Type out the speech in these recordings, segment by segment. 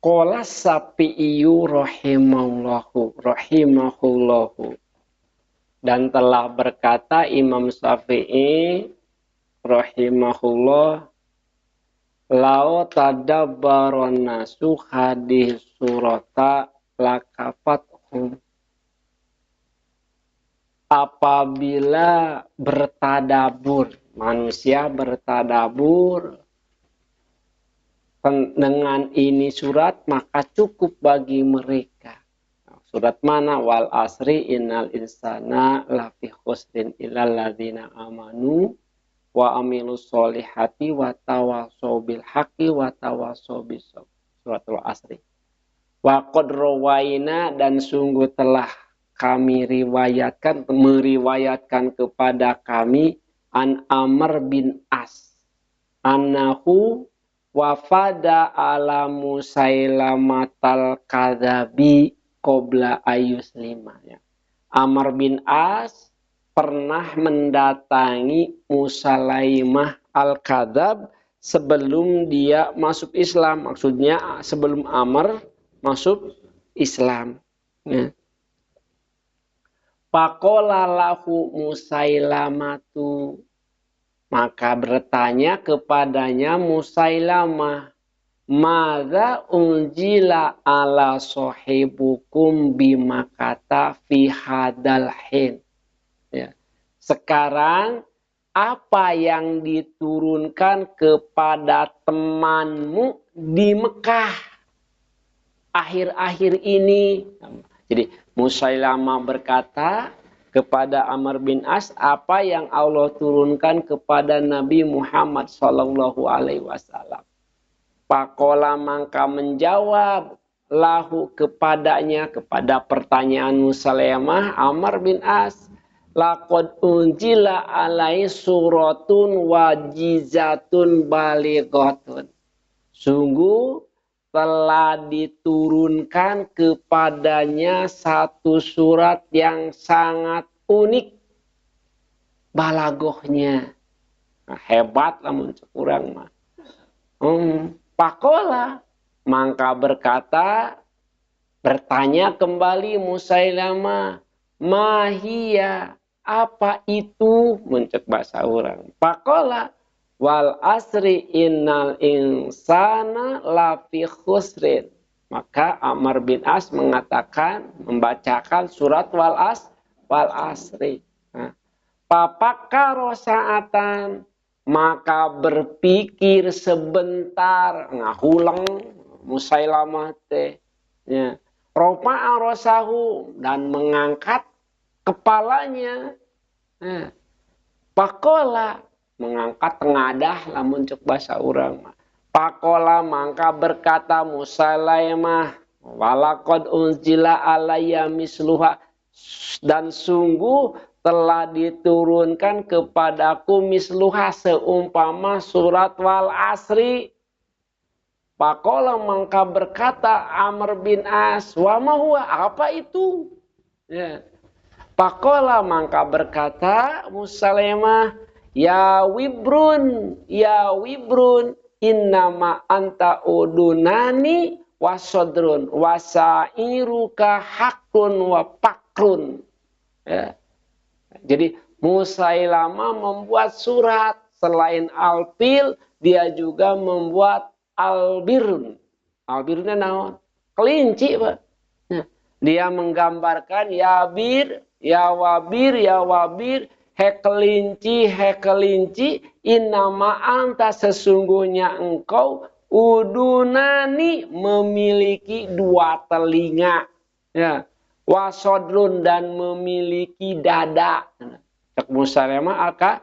Qala Syafi'iyu rahimahullahu. Dan telah berkata Imam Syafi'i rahimahullah, lao tadabbaron nasu hadis surata lakafathum. Apabila bertadabur, manusia bertadabur dengan ini surat, maka cukup bagi mereka. Surat mana? Wal asri innal insana lafi khusrin illal ladzina amanu wa amilus solihati wa tawassaw bil haqqi wa tawassaw bis sabr. Suratul Asri. Wa qad rawaina, dan sungguh telah kami meriwayatkan kepada kami an Amr bin As annahu wafada ala Musailamatal kadzabi qabla ayyuslima. Amr bin As pernah mendatangi Musailamah al-Kadzab sebelum dia masuk Islam. Maksudnya sebelum Amr masuk Islam. Faqala lahu Musailamatu, maka bertanya kepadanya Musailamah, madza unjila ala sahibukum bimakata fi hadal hin. Ya. Sekarang apa yang diturunkan kepada temanmu di Mekah akhir-akhir ini? Jadi Musailamah berkata kepada Amr bin As, apa yang Allah turunkan kepada Nabi Muhammad sallallahu alaihi wasallam. Faqala, maka menjawab lahu kepadanya, kepada pertanyaan Musailamah, Amr bin As, laqad unjila alai suratun wajizatun balighatun. Sungguh telah diturunkan kepadanya satu surat yang sangat unik balagohnya. Nah, hebat lah kurang mah. Pakola, maka bertanya kembali Musailamah, mahia, apa itu? Mencek bahasa orang. Pakola, wal asri innal insana lafi khusrin. Maka Amr bin As membacakan surat wal asri. Papakaro sa'atan, maka berpikir sebentar, ngahulang Musailamah teh. Ya. Rofa'a rosahu, dan mengangkat kepalanya. Pakola, mengangkat tengadah, lamun cek bahasa urang. Pakola, maka berkata Musailamah, walaqad unzila alayya misluha, dan sungguh telah diturunkan kepadaku misluha, seumpama surat wal asri. Pakola, maka berkata Amr bin As, wa ma huwa, apa itu? Ya. Pakola, maka berkata Musailamah, ya wibrun, innama anta udunani wasodrun wasairuka hakun wa pakrun. Ya. Jadi Musailamah membuat surat, selain Al-Fil, dia juga membuat Al-Birun. Al-Birunnya naon? Kelinci, Pak. Nah, dia menggambarkan ya bir, ya wabir, he kelinci, innama anta, sesungguhnya engkau, udunani, memiliki dua telinga. Ya. Wasodrun, dan memiliki dada. Cek Musailamah alka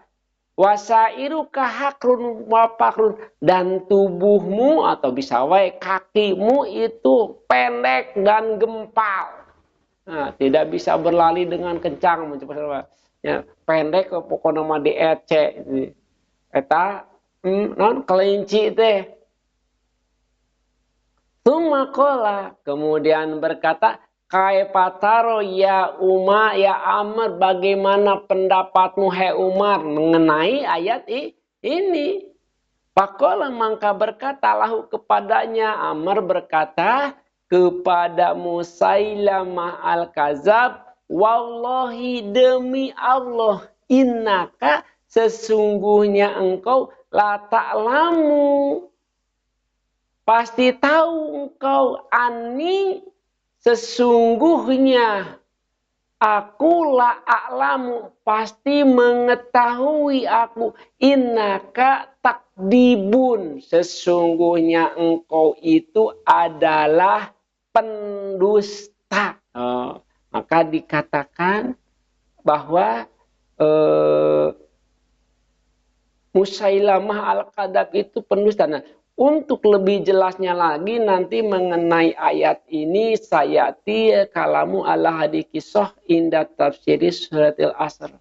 wasairu kahakrun wapakrun, dan tubuhmu atau bisa wae kakimu itu pendek dan gempal. Nah, tidak bisa berlari dengan kencang, ya, pendek pokoknya mah diece. Eta non kelinci teh. Tumakola, kemudian berkata, kaipataro ya Umar, ya Amr, bagaimana pendapatmu hai Umar mengenai ayat ini? Faqala maka berkata lahu kepadanya, Amr berkata kepada Musailamah al-Kazab, wallahi demi Allah, innaka sesungguhnya engkau la ta'lamu. Pasti tahu engkau ani sesungguhnya aku la a'lamu pasti mengetahui aku innaka takdibun sesungguhnya engkau itu adalah pendusta. Maka dikatakan bahwa Musailamah al-Kadzab itu pendusta. Nah, untuk lebih jelasnya lagi nanti mengenai ayat ini sayati kalamu ala hadi kisah inda tafsiri suratil asr.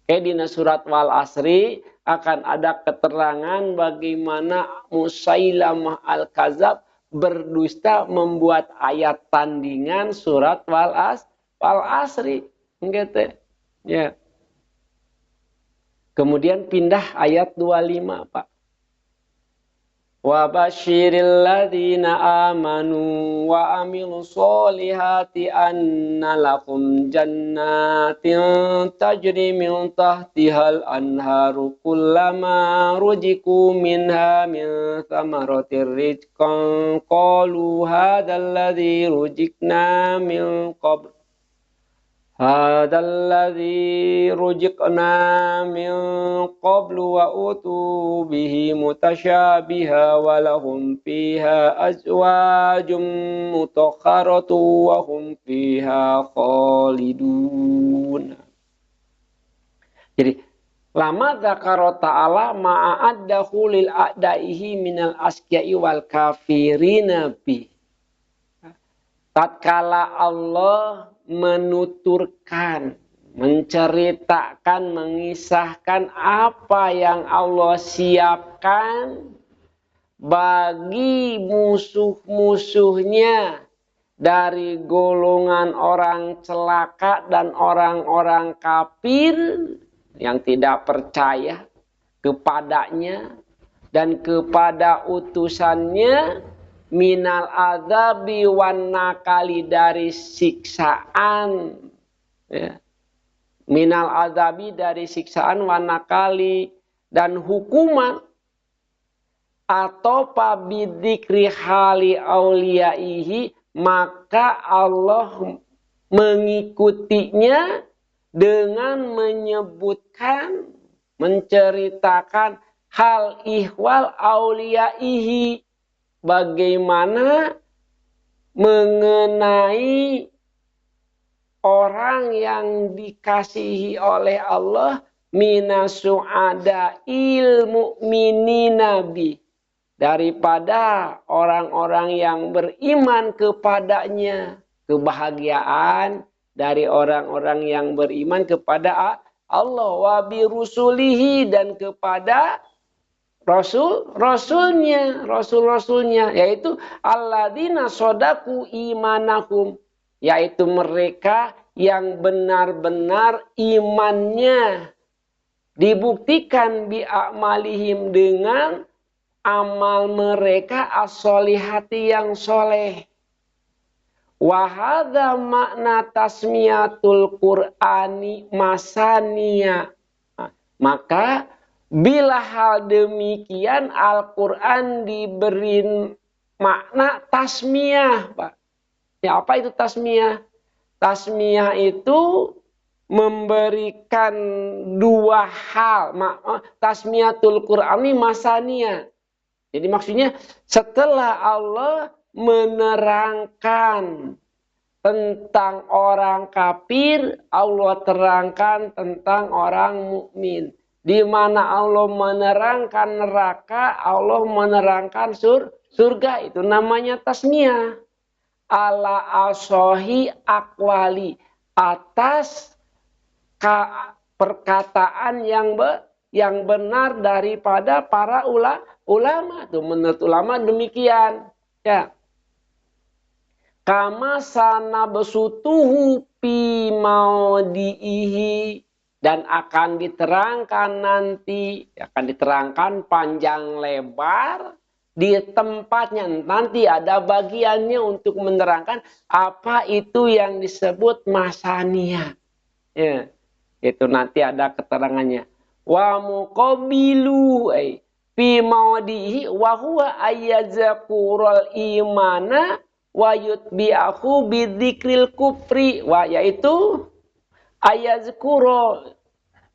Di surat wal asri akan ada keterangan bagaimana Musailamah al-Kadzab berdusta membuat ayat tandingan surat wal asri. Gitu. Ya. Kemudian pindah ayat 25, Pak. Wa basyiril ladzina amanu wa amilus solihati anna lakum jannatin tajri min tahtihal anharu kullama rujiku minha min thamaratir rizqan qalu hadzal ladzi rujikna min qabl Hadalladzi rujiqna min qablu wa utu bihi mutasyabiha wa lahum fiha azwajum mutahharatu wa hum fiha khalidun. Jadi lama dzakara ta'ala ma'addahu lil a'daihi minal asqiya'i wal kafirina bi. Tatkala Allah menuturkan, menceritakan, mengisahkan apa yang Allah siapkan bagi musuh-musuhnya dari golongan orang celaka dan orang-orang kafir yang tidak percaya kepadanya dan kepada utusannya, minal adzabi wan nakali dari siksaan, ya. Minal adzabi dari siksaan wan nakali dan hukuman, atau pabidikri hali auliyaihi maka Allah mengikutinya dengan menyebutkan, menceritakan hal ihwal auliyaihi, bagaimana mengenai orang yang dikasihi oleh Allah minasu'ada ilmu mininabi, daripada orang-orang yang beriman kepadanya, kebahagiaan dari orang-orang yang beriman kepada Allah wa birusulihi dan kepada Rasul-Rasulnya, yaitu alladzina sodaku imanahum, yaitu mereka yang benar-benar imannya dibuktikan bi'amalihim dengan amal mereka as-solihati yang soleh. Wahada makna tasmiyatul Qur'ani masaniya. Maka bila hal demikian Al-Quran diberi makna tasmiyah, Pak. Ya, apa itu tasmiyah? Tasmiyah itu memberikan dua hal. Tasmiyatul Qur'ani masaniyah. Jadi maksudnya setelah Allah menerangkan tentang orang kafir, Allah terangkan tentang orang mukmin. Di mana Allah menerangkan neraka, Allah menerangkan surga, itu namanya tasmiyah. Ala asohi akwali, atas perkataan yang benar daripada para ulama. Tuh, menurut ulama demikian. Ya. Kama sana besutuhu pi maudihi, dan akan diterangkan nanti, akan diterangkan panjang lebar di tempatnya. Nanti ada bagiannya untuk menerangkan apa itu yang disebut masania. Ya, itu nanti ada keterangannya. Wa muqabilu fi mawdihi wa huwa ayyazakurul imana wa yutbi'ahu bidzikril kufri, wa yaitu ayazkuro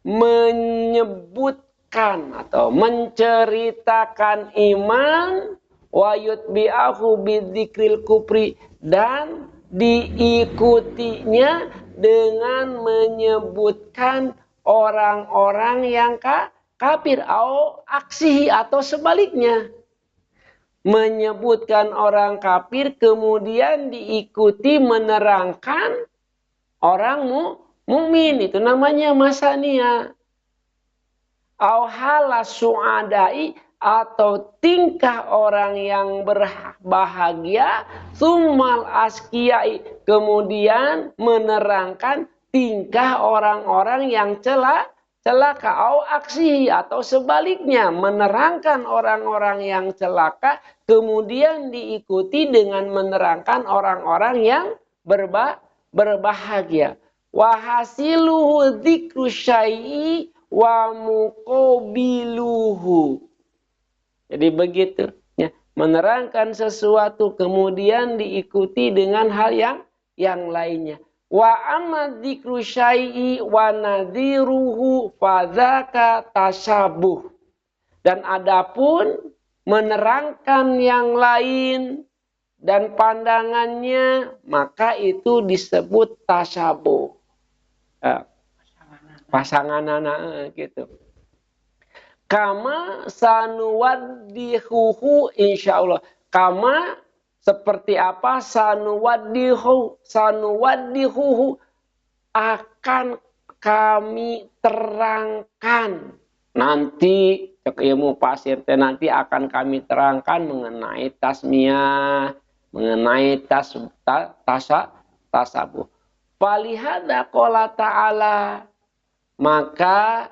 menyebutkan atau menceritakan iman wa yutbi'ahu bidzikril kufri, dan diikutinya dengan menyebutkan orang-orang yang kafir atau aksihi atau sebaliknya, menyebutkan orang kafir kemudian diikuti menerangkan orang mukmin, itu namanya masania. Au hala su'adai, atau tingkah orang yang berbahagia, summal askiyai, kemudian menerangkan tingkah orang-orang yang celaka, au aksi, atau sebaliknya menerangkan orang-orang yang celaka kemudian diikuti dengan menerangkan orang-orang yang berbahagia. Wa hasiluhu dzikru syai'i wa muqabiluhu. Jadi begitu, ya, menerangkan sesuatu kemudian diikuti dengan hal yang lainnya. Wa amma dzikru syai'i wa nadhiruhu fadzaka tasyabuh. Dan adapun menerangkan yang lain dan pandangannya, maka itu disebut tasyabuh. Pasangan anak gitu. Kama sanuwaddihuhu insyaallah. Kama seperti apa sanuwaddihuhu akan kami terangkan. Nanti ilmu pasir nanti akan kami terangkan mengenai tasmiyah, mengenai tasabuh. Falihada qala ta'ala, maka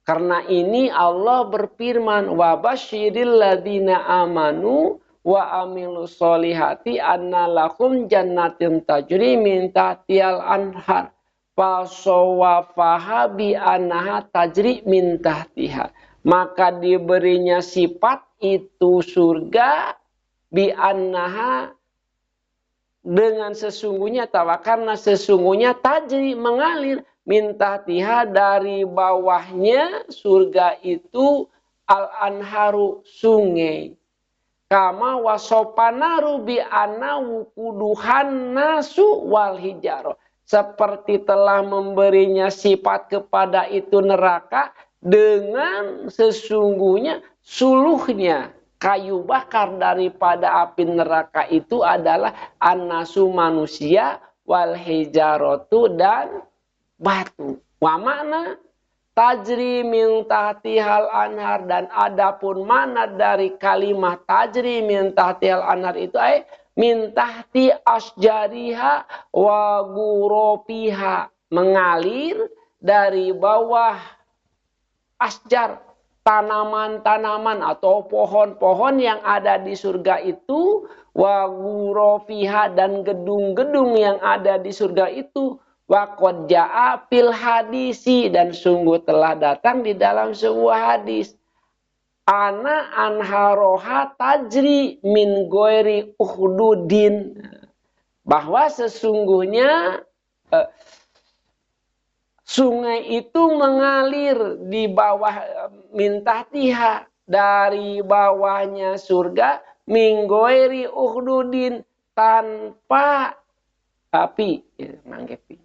karena ini Allah berfirman, wa basyiril ladzina amanu wa amilus solihati anna lahum jannatin tajri min tahtihal anhar fasawafaha bi annaha tajri min tahtiha. Maka diberinya sifat itu surga bi annaha, dengan sesungguhnya, karena sesungguhnya tajri mengalir mintahtiha dari bawahnya surga itu al-anharu sungai. Kama wasopanaru bi anna wukuduhan nasu wal hijaro. Seperti telah memberinya sifat kepada itu neraka dengan sesungguhnya suluhnya kayu bakar daripada api neraka itu adalah an-nasu manusia wal hijarotu dan batu. Wa makna tajri min tahtihal anhar, dan adapun mana dari kalimat tajri min tahtihal anhar itu min tahti asjariha wa guropiha, mengalir dari bawah asjar, tanaman-tanaman atau pohon-pohon yang ada di surga itu, wa gurofiha, dan gedung-gedung yang ada di surga itu, wa qad jaa fil hadisi, dan sungguh telah datang di dalam sebuah hadis, ana anharoha tajri min goiri uhdudin, bahwa sesungguhnya sungai itu mengalir di bawah mintahtiha, dari bawahnya surga, min goiri uhdudin, tanpa api, manggepi.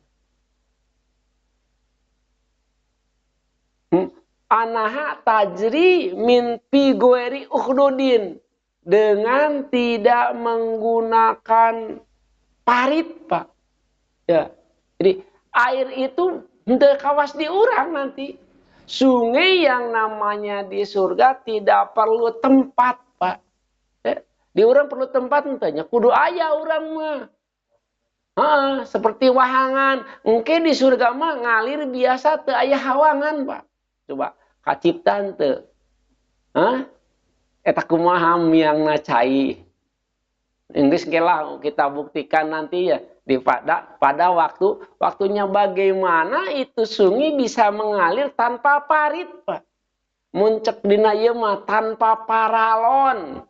Anaha tajri min pi goeri ukhdudin, dengan tidak menggunakan parit, Pak. Ya. Jadi air itu henteu kawas diurang nanti. Sungai yang namanya di surga tidak perlu tempat, Pak. Ya. Di urang perlu tempat entahnya, kudu aya urang mah. Seperti wahangan. Mungkin di surga mah ngalir biasa teu aya hawangan, Pak. Coba kaciptan teu. Eta kumaha yang cai. Inggris kelah kita buktikan nanti ya di pada waktunya bagaimana itu sungai bisa mengalir tanpa parit, Pak. Muncek dina ieu mah tanpa paralon.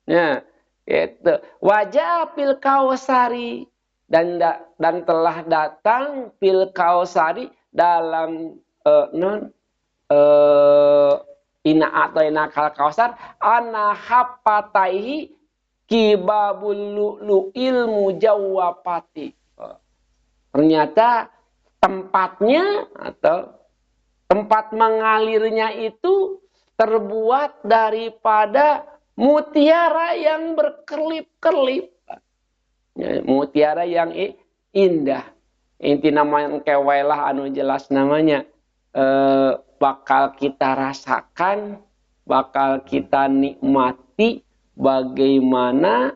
Ya, itu. Wajah pil kausari dan telah datang pil kausari dalam ina atau inakal kausar ana hapataihi kibabul lu'lu'il mujawwapati. Ternyata tempatnya atau tempat mengalirnya itu terbuat daripada mutiara yang berkelip-kelip. Mutiara yang indah. Inti nama kewailah anu jelas namanya. Bakal kita rasakan, bakal kita nikmati bagaimana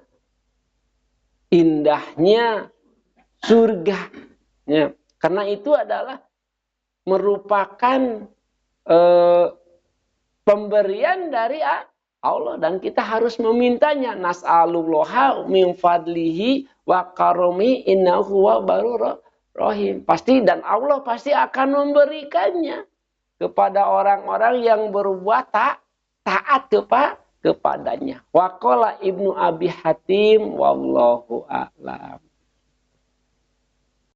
indahnya surga. Ya, karena itu adalah merupakan pemberian dari Allah dan kita harus memintanya. Nas'alullaha min fadlihi wa karomi innahu wa barur rahim. Pasti dan Allah pasti akan memberikannya kepada orang-orang yang berbuat taat kepadanya. Waqala Ibnu Abi Hatim wallahu a'lam.